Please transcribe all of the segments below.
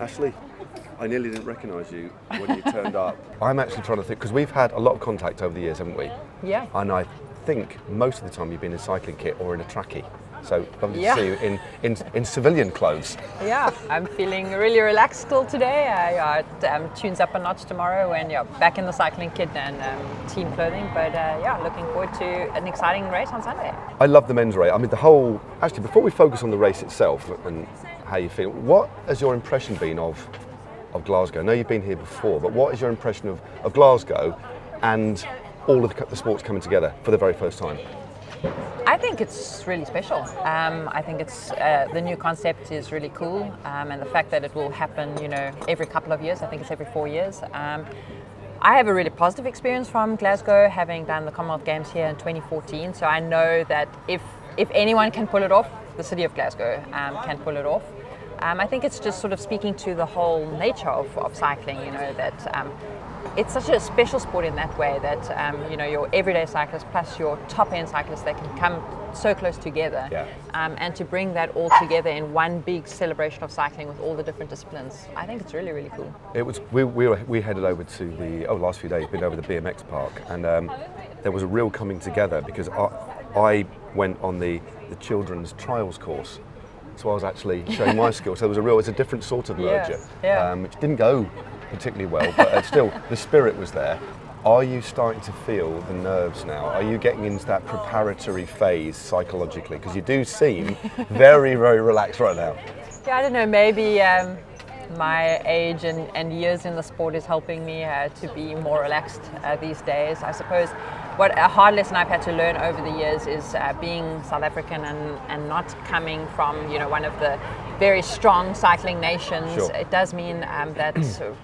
Ashleigh, I nearly didn't recognise you when you turned up. I'm actually trying to think, because we've had a lot of contact over the years, haven't we? Yeah. And I think most of the time you've been in a cycling kit or in a trackie. So lovely to see you in civilian clothes. Yeah, I'm feeling really relaxed still today. It tunes up a notch tomorrow when back in the cycling kit and team clothing. But looking forward to an exciting race on Sunday. I love the men's race. I mean, actually, before we focus on the race itself and how you feel, what has your impression been of Glasgow? I know you've been here before, but what is your impression of Glasgow and all of the sports coming together for the very first time? I think it's really special. I think it's the new concept is really cool, and the fact that it will happen, every couple of years. I think it's every 4 years. I have a really positive experience from Glasgow, having done the Commonwealth Games here in 2014. So I know that if anyone can pull it off, the city of Glasgow can pull it off. I think it's just sort of speaking to the whole nature of cycling. That. It's such a special sport in that way that your everyday cyclists plus your top-end cyclists, they can come so close together, and to bring that all together in one big celebration of cycling with all the different disciplines. I think it's really, really cool. It was. We headed over to the last few days. Been over the BMX park, and there was a real coming together because I went on the children's trials course. So I was actually showing my skills. So it's a different sort of merger, which didn't go particularly well, but still the spirit was there. Are you starting to feel the nerves now? Are you getting into that preparatory phase psychologically? Because you do seem very, very relaxed right now. Yeah, I don't know, maybe my age and years in the sport is helping me to be more relaxed these days. I suppose what a hard lesson I've had to learn over the years is being South African and not coming from one of the very strong cycling nations. Sure. It does mean that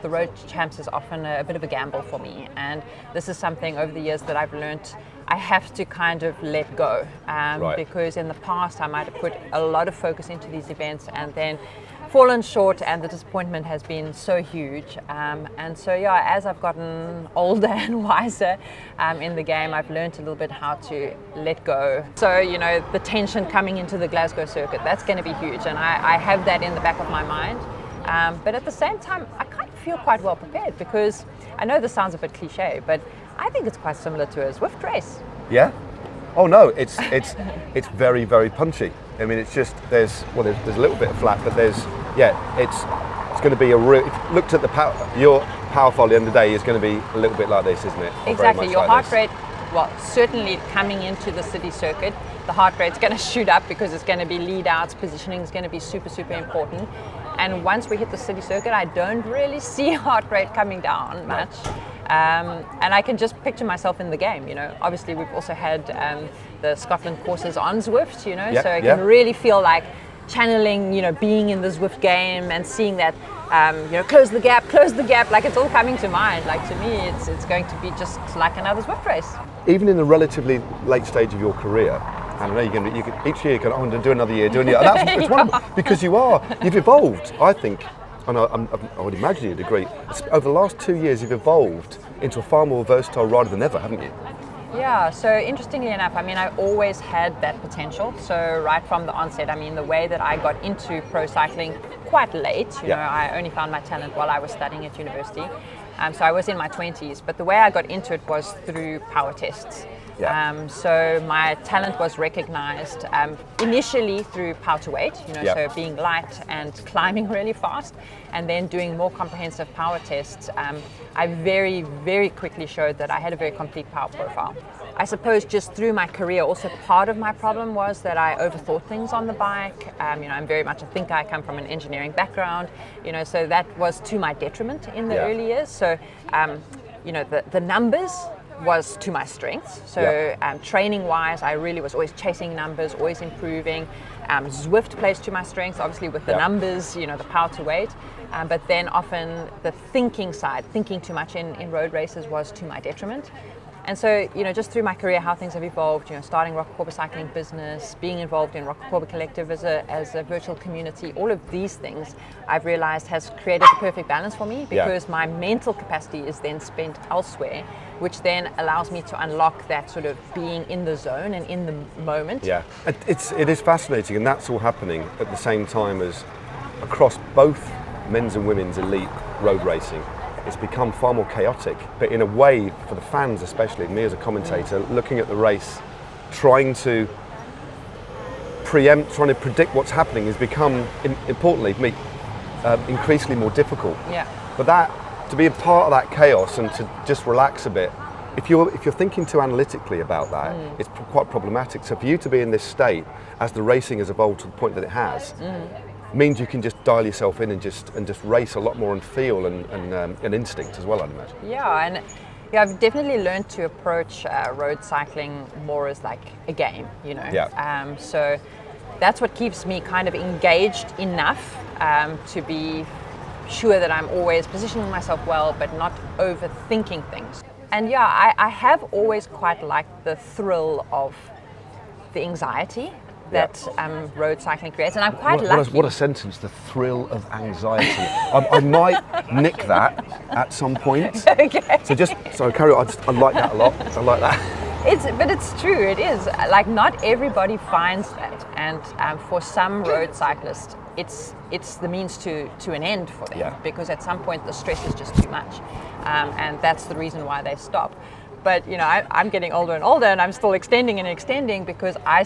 the road champs is often a bit of a gamble for me, and this is something over the years that I've learned I have to kind of let go, because in the past I might have put a lot of focus into these events and then fallen short, and the disappointment has been so huge. And so as I've gotten older and wiser in the game, I've learned a little bit how to let go. So the tension coming into the Glasgow circuit, that's going to be huge, and I have that in the back of my mind. But at the same time, I kind of feel quite well prepared, because I know this sounds a bit cliche, but I think it's quite similar to a Zwift race. Yeah? Oh no, it's very, very punchy. I mean, it's just there's a little bit of flat, but it's going to be a real. If you looked at your power file at the end of the day is going to be a little bit like this, isn't it? Exactly. Your heart rate, well, certainly coming into the city circuit, the heart rate's going to shoot up because it's going to be lead outs, positioning is going to be super, super important. And once we hit the city circuit, I don't really see heart rate coming down much. And I can just picture myself in the game, Obviously, we've also had the Scotland courses on Zwift, so I can really feel like channeling, being in the Zwift game and seeing that, close the gap, like it's all coming to mind. Like, to me, it's going to be just like another Zwift race. Even in the relatively late stage of your career, I don't know, each year you can, I'm going to do another year, It's wonderful, because you've evolved, I think. And I would imagine you'd agree. Over the last 2 years, you've evolved into a far more versatile rider than ever, haven't you? Yeah, so interestingly enough, I always had that potential. So right from the onset, the way that I got into pro cycling quite late, I only found my talent while I was studying at university. So I was in my 20s, but the way I got into it was through power tests. Yeah. So my talent was recognized initially through power to weight, so being light and climbing really fast, and then doing more comprehensive power tests. I very, very quickly showed that I had a very complete power profile. I suppose just through my career, also part of my problem was that I overthought things on the bike. I'm very much a thinker. I come from an engineering background, so that was to my detriment in the early years. So, the numbers was to my strengths. So training-wise, I really was always chasing numbers, always improving. Zwift plays to my strengths, obviously with the numbers, the power to weight. But then often the thinking side, thinking too much in road races was to my detriment. And so, just through my career, how things have evolved, starting Rock Corba Cycling Business, being involved in Rock Corba Collective as a virtual community, all of these things I've realized has created the perfect balance for me, because my mental capacity is then spent elsewhere, which then allows me to unlock that sort of being in the zone and in the moment. Yeah, it is fascinating, and that's all happening at the same time as across both men's and women's elite road racing, it's become far more chaotic, but in a way, for the fans especially, me as a commentator, looking at the race, trying to trying to predict what's happening has become, importantly for me, increasingly more difficult. Yeah. But to be a part of that chaos and to just relax a bit, if you're thinking too analytically about that, it's quite problematic. So for you to be in this state, as the racing has evolved to the point that it has, means you can just dial yourself in and just race a lot more on feel and instinct as well, I'd imagine. Yeah, and I've definitely learned to approach road cycling more as like a game, you know. Yeah. So that's what keeps me kind of engaged enough to be sure that I'm always positioning myself well, but not overthinking things. And yeah, I have always quite liked the thrill of the anxiety that road cycling creates, and I'm quite lucky. What a sentence, the thrill of anxiety. I might nick that at some point. Okay. So carry on, I like that a lot, I like that. But it's true, it is. Like, not everybody finds that, and for some road cyclists, it's the means to an end for them, because at some point the stress is just too much, and that's the reason why they stop. But you know, I'm getting older and older, and I'm still extending because I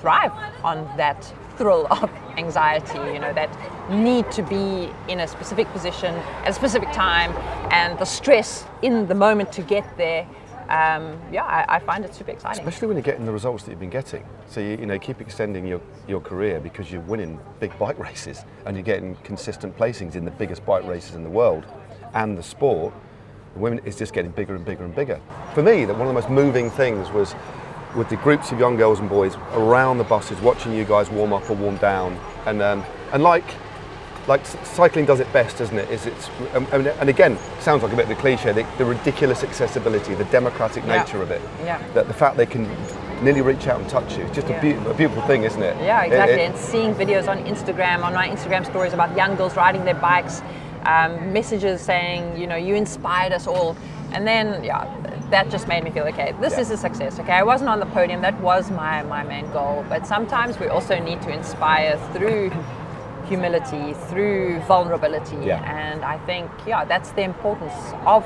thrive on that thrill of anxiety, you know, that need to be in a specific position at a specific time, and the stress in the moment to get there. I find it super exciting. Especially when you're getting the results that you've been getting. So you keep extending your career because you're winning big bike races and you're getting consistent placings in the biggest bike races in the world, and the sport, the women, is just getting bigger and bigger and bigger. For me, one of the most moving things was with the groups of young girls and boys around the buses, watching you guys warm up or warm down, and like cycling does it best, doesn't it? And again, sounds like a bit of a cliche, the ridiculous accessibility, the democratic nature of it. Yeah. That the fact they can nearly reach out and touch you, it's just a beautiful thing, isn't it? Yeah, exactly. And seeing videos on my Instagram stories about young girls riding their bikes, messages saying, you know, you inspired us all. And then, that just made me feel, okay, this is a success. Okay, I wasn't on the podium, that was my main goal. But sometimes we also need to inspire through humility, through vulnerability. And I think, that's the importance of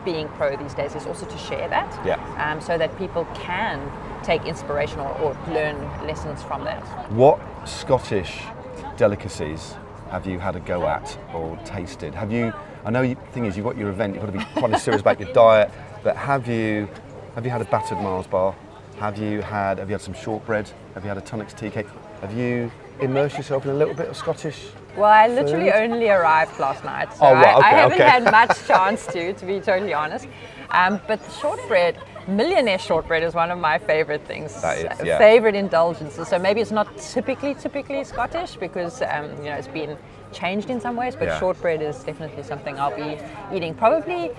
being pro these days, is also to share that, so that people can take inspiration or learn lessons from that. What Scottish delicacies have you had a go at or tasted? I know the thing is, you've got your event, you've got to be quite serious about your diet, but have you had a battered Mars bar? Have you had some shortbread? Have you had a Tunnocks tea cake? Have you immersed yourself in a little bit of Scottish Well, I literally only arrived last night, so I haven't had much chance to be totally honest. But the shortbread, millionaire shortbread, is one of my favorite things, favorite indulgences. So maybe it's not typically Scottish because it's been changed in some ways, but shortbread is definitely something I'll be eating. Probably,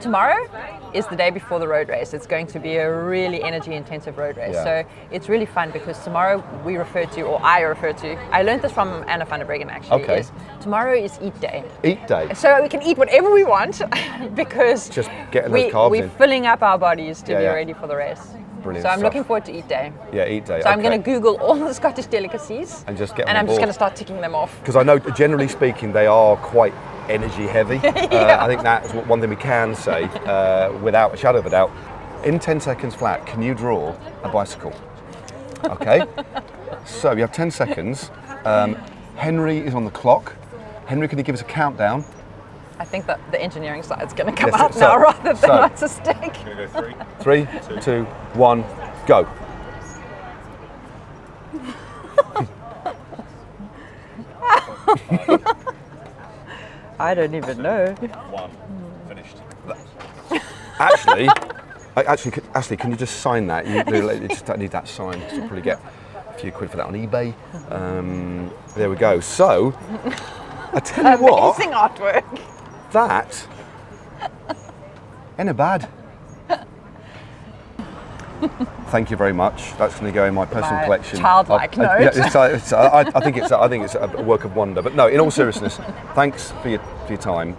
tomorrow is the day before the road race. It's going to be a really energy-intensive road race. So it's really fun because tomorrow I learned this from Anna van der Breggen actually. Okay. Tomorrow is eat day. Eat day. So we can eat whatever we want because just getting those carbs we're in. filling up our bodies to be ready for the race. Brilliant so I'm stuff. looking forward to eat day. Yeah, eat day. So I'm going to Google all the Scottish delicacies and just get. And I'm just going to start ticking them off. Because I know, generally speaking, they are quite energy heavy. I think that's one thing we can say without a shadow of a doubt. In 10 seconds flat, can you draw a bicycle? Okay. So you have 10 seconds. Henry is on the clock. Henry, can you give us a countdown? I think that the engineering side's going to come out now rather than artistic. Going to go 3, 2, 1, go. I don't even know. 1. Finished. Actually, Ashleigh, can you just sign that? You just need that signed. You'll probably get a few quid for that on eBay. There we go. So, I tell you what. Amazing artwork. That ain't a bad. Thank you very much. That's going to go in my personal collection. Childlike note. I think it's a work of wonder. But no, in all seriousness, thanks for your time.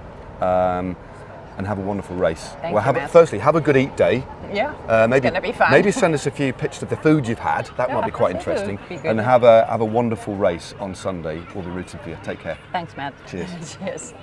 and have a wonderful race. Thank you, Matt. Firstly, have a good eat day. Yeah, Maybe it's gonna be fun. maybe send us a few pictures of the food you've had. That might be quite the food interesting. would be good. And have a wonderful race on Sunday. We'll be rooting for you. Take care. Thanks, Matt. Cheers. Cheers.